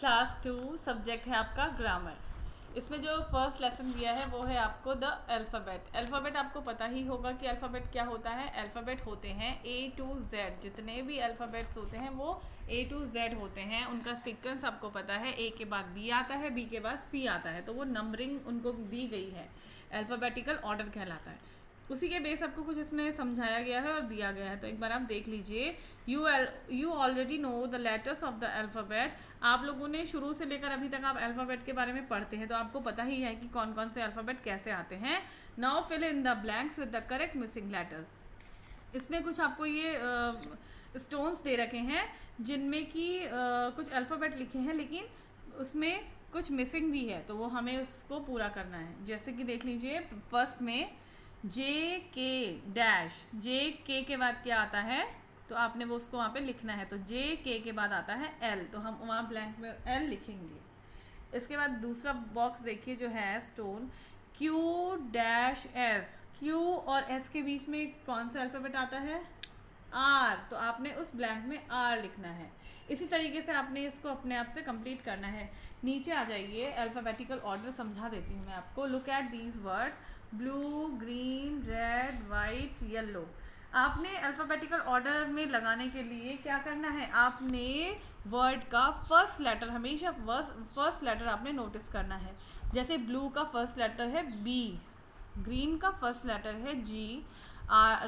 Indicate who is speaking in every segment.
Speaker 1: Class 2 subject है आपका grammar. इसमें जो फर्स्ट लेसन दिया है वो है आपको द अल्फ़ाबेट। अल्फ़ाबेट आपको पता ही होगा कि अल्फ़ाबेट क्या होता है। अल्फ़ाबेट होते हैं A to Z, जितने भी अल्फ़ाबेट्स होते हैं वो A to Z होते हैं। उनका सीक्वेंस आपको पता है, A के बाद B आता है, B के बाद C आता है, तो वो नंबरिंग उनको दी गई है, अल्फ़ाबेटिकल ऑर्डर कहलाता है। उसी के बेस आपको कुछ इसमें समझाया गया है और दिया गया है, तो एक बार आप देख लीजिए। You already know the letters of the alphabet. आप लोगों ने शुरू से लेकर अभी तक आप अल्फ़ाबेट के बारे में पढ़ते हैं, तो आपको पता ही है कि कौन कौन से अल्फ़ाबेट कैसे आते हैं। Now fill in the blanks with the correct missing letter. इसमें कुछ आपको ये स्टोन्स दे रखे हैं जिनमें कि कुछ अल्फ़ाबेट लिखे हैं, लेकिन उसमें कुछ मिसिंग भी है, तो वो हमें उसको पूरा करना है। जैसे कि देख लीजिए, फर्स्ट में JK डैश, JK के बाद क्या आता है, तो आपने वो उसको वहाँ पे लिखना है। तो JK के बाद आता है L, तो हम वहाँ ब्लैंक में L लिखेंगे। इसके बाद दूसरा बॉक्स देखिए जो है stone, Q dash S। Q और S के बीच में कौन सा अल्फ़ाबेट आता है, R, तो आपने उस ब्लैंक में R लिखना है। इसी तरीके से आपने इसको अपने आप से कंप्लीट करना है। नीचे आ जाइए, अल्फ़ाबेटिकल ऑर्डर समझा देती हूँ मैं आपको। Look at these words, blue, green, red, white, yellow. आपने अल्फ़ाबेटिकल ऑर्डर में लगाने के लिए क्या करना है, आपने वर्ड का फर्स्ट लेटर, हमेशा फर्स्ट लेटर आपने नोटिस करना है। जैसे ब्लू का फर्स्ट लेटर है B, ग्रीन का फर्स्ट लेटर है G,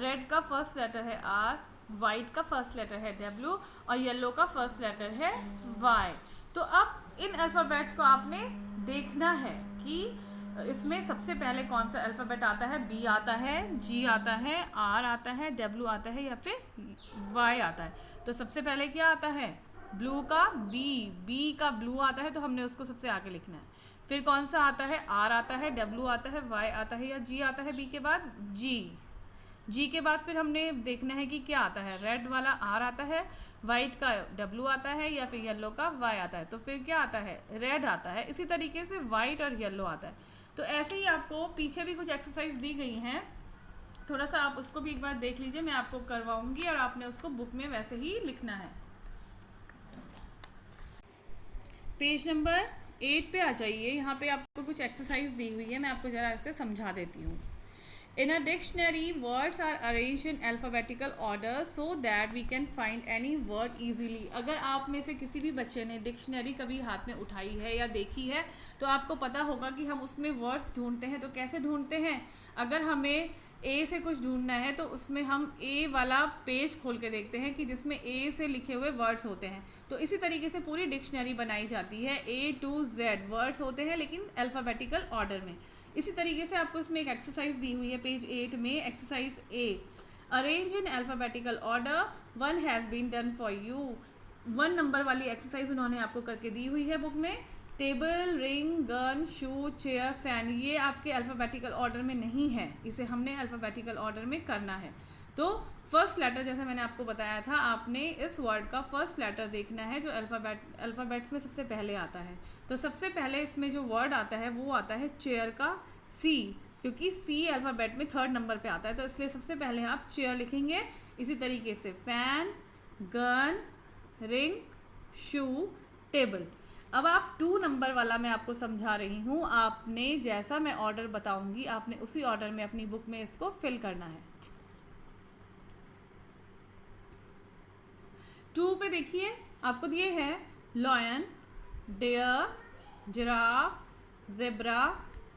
Speaker 1: रेड का फर्स्ट लेटर है R, वाइट का फर्स्ट लेटर है W और येलो का फर्स्ट लेटर है Y। तो अब इन अल्फ़ाबेट्स को आपने देखना है कि इसमें सबसे पहले कौन सा अल्फ़ाबेट आता है। B आता है, G आता है, R आता है, W आता है या फिर Y आता है। तो सबसे पहले क्या आता है, ब्लू का B का ब्लू आता है, तो हमने उसको सबसे आगे लिखना है। फिर कौन सा आता है, R आता है, W आता है, Y आता है या G आता है। B के बाद G के बाद फिर हमने देखना है कि क्या आता है, रेड वाला R आता है, वाइट का W आता है या फिर येलो का Y आता है। तो फिर क्या आता है, रेड आता है। इसी तरीके से वाइट और येलो आता है। तो ऐसे ही आपको पीछे भी कुछ एक्सरसाइज दी गई हैं, थोड़ा सा आप उसको भी एक बार देख लीजिए, मैं आपको करवाऊंगी और आपने उसको बुक में वैसे ही लिखना है। पेज नंबर 8 पे आ जाइए। यहाँ पे आपको कुछ एक्सरसाइज दी हुई है, मैं आपको ज़रा इसे समझा देती हूँ। In a dictionary, words are arranged in alphabetical order so that we can find any word easily. अगर आप में से किसी भी बच्चे ने डिक्शनरी कभी हाथ में उठाई है या देखी है, तो आपको पता होगा कि हम उसमें वर्ड्स ढूंढते हैं। तो कैसे ढूंढते हैं, अगर हमें A से कुछ ढूंढना है तो उसमें हम A वाला पेज खोल के देखते हैं कि जिसमें A से लिखे हुए वर्ड्स होते हैं। तो इसी तरीके से पूरी डिक्शनरी बनाई जाती है। A to Z वर्ड्स होते हैं लेकिन अल्फ़ाबेटिकल ऑर्डर में। इसी तरीके से आपको इसमें एक एक्सरसाइज दी हुई है पेज 8 में, exercise A, arrange in alphabetical order, 1 has been done for you. 1 नंबर वाली एक्सरसाइज उन्होंने आपको करके दी हुई है बुक में। Table, ring, gun, shoe, chair, fan, ये आपके अल्फ़ाबेटिकल ऑर्डर में नहीं है, इसे हमने अल्फ़ाबेटिकल ऑर्डर में करना है। तो फर्स्ट लेटर, जैसे मैंने आपको बताया था, आपने इस वर्ड का फर्स्ट लेटर देखना है जो अल्फ़ाबेट्स में सबसे पहले आता है। तो सबसे पहले इसमें जो वर्ड आता है वो आता है चेयर का C, क्योंकि C अल्फ़ाबेट में 3rd नंबर पे आता है, तो इसलिए सबसे पहले आप चेयर लिखेंगे। इसी तरीके से फैन, गन, रिंग, शू, टेबल। अब आप 2 नंबर वाला मैं आपको समझा रही हूँ, आपने जैसा मैं ऑर्डर बताऊंगी आपने उसी ऑर्डर में अपनी बुक में इसको फिल करना है। 2 पे देखिए आपको दिए हैं lion, deer, giraffe, zebra,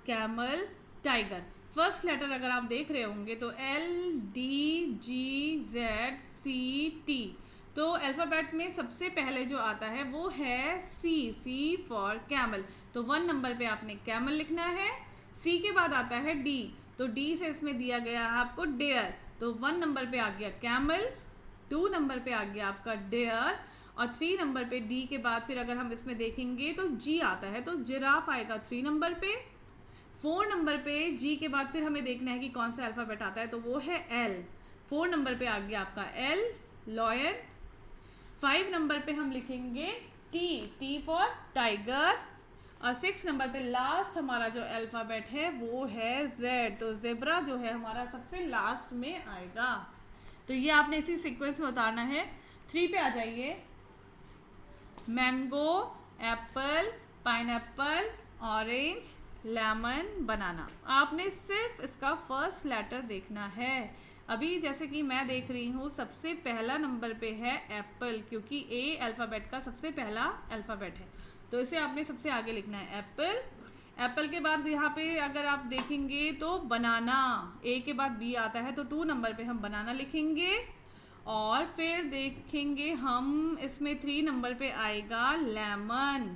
Speaker 1: camel, tiger. First letter अगर आप देख रहे होंगे तो LDGZCT, तो अल्फ़ाबेट में सबसे पहले जो आता है वो है C फॉर कैमल। तो 1 नंबर पे आपने कैमल लिखना है। C के बाद आता है D, तो D से इसमें दिया गया है आपको डेयर, तो 1 नंबर पे आ गया कैमल, 2 नंबर पे आ गया आपका डेयर और 3 नंबर पे D के बाद फिर अगर हम इसमें देखेंगे तो G आता है, तो जिराफ आएगा 3 नंबर पे। 4 नंबर पे G के बाद फिर हमें देखना है कि कौन सा अल्फ़ाबेट आता है, तो वो है L। 4 नंबर पे आ गया आपका L, लॉयन। 5 नंबर पे हम लिखेंगे T फॉर टाइगर और 6 नंबर पे लास्ट हमारा जो अल्फ़ाबेट है वो है Z, तो ज़ेब्रा जो है हमारा सबसे लास्ट में आएगा। तो ये आपने इसी सीक्वेंस में उतारना है। 3 पे आ जाइए, mango, apple, pineapple, orange, lemon, banana. आपने सिर्फ इसका फर्स्ट लेटर देखना है। अभी जैसे कि मैं देख रही हूँ सबसे पहला नंबर पे है एप्पल, क्योंकि ए अल्फ़ाबेट का सबसे पहला अल्फ़ाबेट है, तो इसे आपने सबसे आगे लिखना है एप्पल। एप्पल के बाद यहाँ पे अगर आप देखेंगे तो बनाना, ए के बाद बी आता है, तो 2 नंबर पे हम बनाना लिखेंगे। और फिर देखेंगे हम इसमें 3 नंबर पे आएगा लेमन।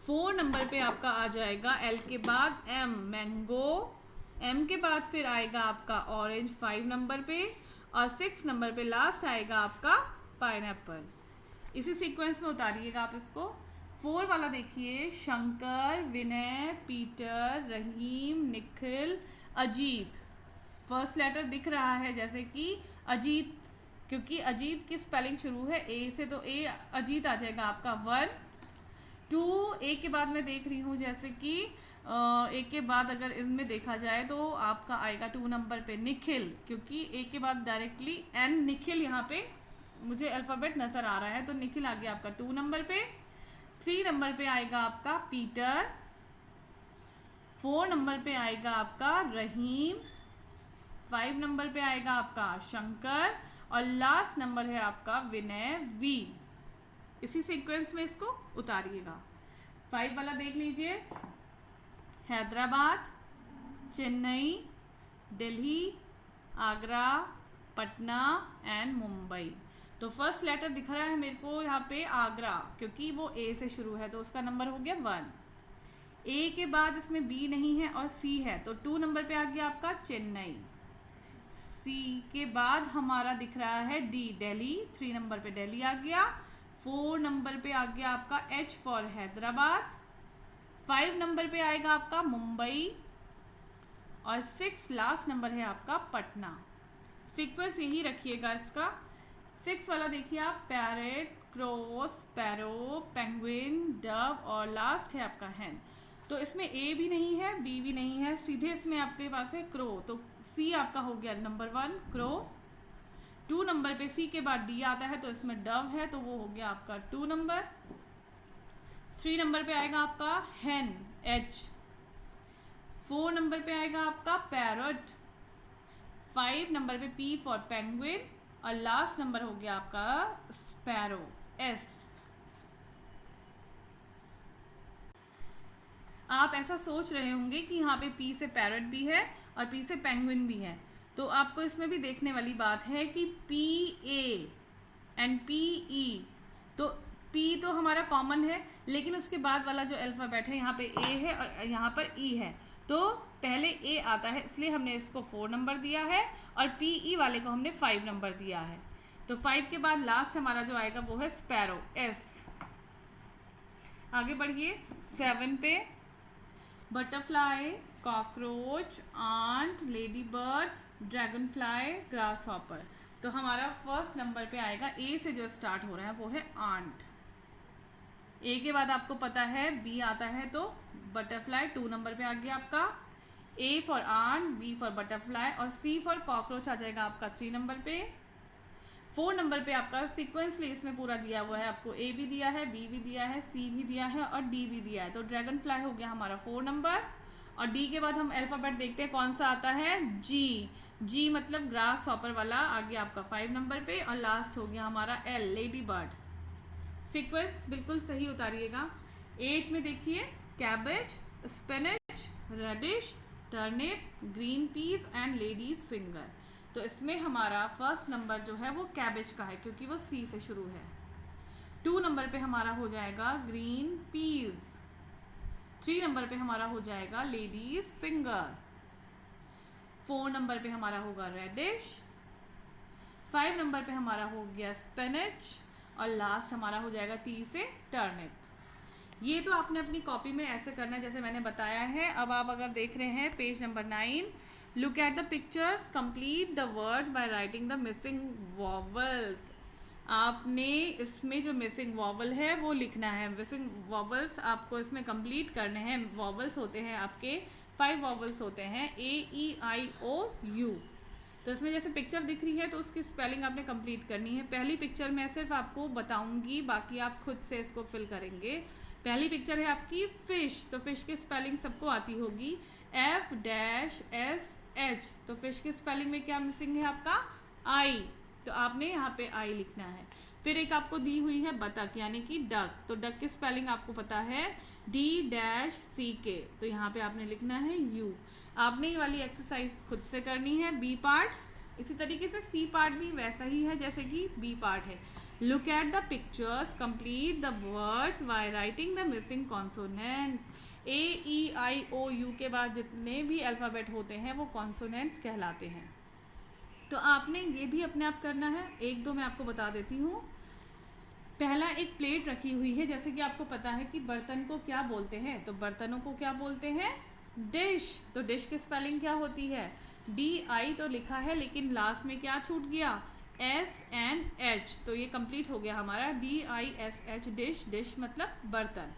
Speaker 1: 4 नंबर पे आपका आ जाएगा एल के बाद एम, मैंगो। एम के बाद फिर आएगा आपका ऑरेंज 5 नंबर पे, और 6 नंबर पे लास्ट आएगा आपका पाइनएप्पल। इसी सीक्वेंस में उतारिएगा आप इसको। 4 वाला देखिए, शंकर, विनय, पीटर, रहीम, निखिल, अजीत। फर्स्ट लेटर दिख रहा है जैसे कि अजीत, क्योंकि अजीत की स्पेलिंग शुरू है ए से, तो ए अजीत आ जाएगा आपका 1। 2 ए के बाद मैं देख रही हूँ जैसे कि ए के बाद अगर इनमें देखा जाए तो आपका आएगा 2 नंबर पे निखिल, क्योंकि ए के बाद डायरेक्टली एन, निखिल यहाँ पे मुझे अल्फ़ाबेट नज़र आ रहा है, तो निखिल आ गया आपका 2 नंबर पे। 3 नंबर पे आएगा आपका पीटर। 4 नंबर पे आएगा आपका रहीम। 5 नंबर पे आएगा आपका शंकर, और लास्ट नंबर है आपका विनय, वी। इसी सीक्वेंस में इसको उतारिएगा। 5 वाला देख लीजिए, हैदराबाद, चेन्नई, दिल्ली, आगरा, पटना एंड मुंबई। तो फर्स्ट लेटर दिख रहा है मेरे को यहाँ पे आगरा, क्योंकि वो ए से शुरू है, तो उसका नंबर हो गया 1। ए के बाद इसमें बी नहीं है और सी है, तो 2 नंबर पे आ गया आपका चेन्नई। सी के बाद हमारा दिख रहा है डी, दिल्ली। 3 नंबर पे दिल्ली आ गया। 4 नंबर पे आ गया आपका एच फॉर हैदराबाद। 5 नंबर पे आएगा आपका मुंबई, और 6 लास्ट नंबर है आपका पटना। सीक्वेंस यही रखिएगा इसका। 6 वाला देखिए आप, parrot, crow, sparrow, penguin, Dove, और लास्ट है आपका हैन। तो इसमें ए भी नहीं है, बी भी नहीं है, सीधे इसमें आपके पास है क्रो, तो सी आपका हो गया नंबर 1 क्रो। 2 नंबर पे सी के बाद डी आता है, तो इसमें डव है, तो वो हो गया आपका 2 नंबर। 3 नंबर पे आएगा आपका हैन, एच। 4 नंबर पे आएगा आपका पैरट। 5 नंबर पे पी फॉर पेंगुइन, और लास्ट नंबर हो गया आपका स्पैरो, एस। आप ऐसा सोच रहे होंगे कि यहाँ पे पी से पैरट भी है और पी से पेंगुइन भी है, तो आपको इसमें भी देखने वाली बात है कि P A and P E, तो पी तो हमारा कॉमन है, लेकिन उसके बाद वाला जो अल्फ़ाबेट है यहाँ पे ए है और यहाँ पर ई है, तो पहले ए आता है, इसलिए हमने इसको 4 नंबर दिया है, और पी ई वाले को हमने 5 नंबर दिया है। तो 5 के बाद लास्ट हमारा जो आएगा वो है स्पैरो, एस। आगे बढ़िए 7 पे, butterfly, cockroach, ant, ladybird, dragonfly, grasshopper. तो हमारा फर्स्ट नंबर पे आएगा, ए से जो स्टार्ट हो रहा है वो है आंट। ए के बाद आपको पता है बी आता है, तो बटरफ्लाई 2 नंबर पे आ गया आपका। A for ant, B for butterfly, और सी फॉर कॉकरोच आ जाएगा आपका 3 नंबर पे। 4 नंबर पे आपका सीक्वेंसली इसमें पूरा दिया हुआ है, आपको ए भी दिया है, बी भी दिया है, सी भी दिया है, और डी भी दिया है, तो ड्रैगन फ्लाई हो गया हमारा 4 नंबर। और डी के बाद हम अल्फ़ाबेट देखते हैं कौन सा आता है, जी। जी मतलब ग्रास हॉपर वाला आ गया आपका 5 नंबर पे, और लास्ट हो गया हमारा एल, लेडी बर्ड। सीक्वेंस बिल्कुल सही उतारिएगा। 8 में देखिए, cabbage, spinach, radish, turnip, green peas and ladies finger. तो इसमें हमारा फर्स्ट नंबर जो है वो कैबेज का है, क्योंकि वो सी से शुरू है। 2 नंबर पे हमारा हो जाएगा ग्रीन पीस। 3 नंबर पे हमारा हो जाएगा लेडीज फिंगर। 4 नंबर पे हमारा होगा रेडिश। 5 नंबर पे हमारा हो गया स्पिनच, और लास्ट हमारा हो जाएगा टी से टर्निप। ये तो आपने अपनी कॉपी में ऐसे करना है जैसे मैंने बताया है। अब आप अगर देख रहे हैं page number 9, look at the pictures, complete the words by writing the missing vowels. आपने इसमें जो मिसिंग वॉवल है वो लिखना है। मिसिंग वॉवल्स आपको इसमें कंप्लीट करने हैं। वॉवल्स होते हैं आपके 5 वॉवल्स होते हैं, ए ई आई ओ यू। तो इसमें जैसे पिक्चर दिख रही है तो उसकी स्पेलिंग आपने कंप्लीट करनी है। पहली पिक्चर मैं सिर्फ आपको बताऊंगी, बाकी आप खुद से इसको फिल करेंगे। पहली पिक्चर है आपकी फिश, तो फिश की स्पेलिंग सबको आती होगी, F-S-H। तो फिश की स्पेलिंग में क्या मिसिंग है आपका, आई, तो आपने यहाँ पे आई लिखना है। फिर एक आपको दी हुई है बतख यानी कि डक, तो डक की स्पेलिंग आपको पता है D-C-K, तो यहाँ पे आपने लिखना है U। आपने ये वाली एक्सरसाइज खुद से करनी है। बी पार्ट इसी तरीके से, सी पार्ट भी वैसा ही है जैसे कि बी पार्ट है। Look at the pictures, complete the words by writing the missing consonants. A-E-I-O-U के बाद जितने भी अल्फ़ाबेट होते हैं वो कॉन्सोनेंट्स कहलाते हैं। तो आपने ये भी अपने आप करना है। एक दो मैं आपको बता देती हूँ। पहला, एक प्लेट रखी हुई है, जैसे कि आपको पता है कि बर्तन को क्या बोलते हैं, तो बर्तनों को क्या बोलते हैं, डिश। तो डिश की स्पेलिंग क्या होती है, D-I तो लिखा है लेकिन लास्ट में क्या छूट गया, S-N-H, तो ये कंप्लीट हो गया हमारा D-I-S-H, डिश। डिश मतलब बर्तन।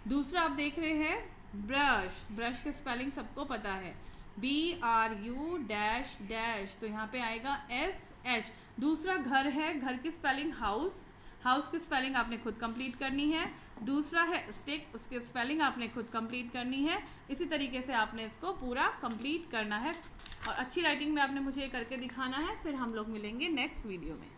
Speaker 1: दूसरा आप देख रहे हैं ब्रश, ब्रश की स्पेलिंग सबको पता है, B-R-U-डैश, तो यहाँ पे आएगा S-H। दूसरा घर है, घर की स्पेलिंग हाउस, हाउस की स्पेलिंग आपने खुद कंप्लीट करनी है। दूसरा है स्टिक, उसकी स्पेलिंग आपने खुद कंप्लीट करनी है। इसी तरीके से आपने इसको पूरा कंप्लीट करना है और अच्छी राइटिंग में आपने मुझे ये करके दिखाना है। फिर हम लोग मिलेंगे नेक्स्ट वीडियो में।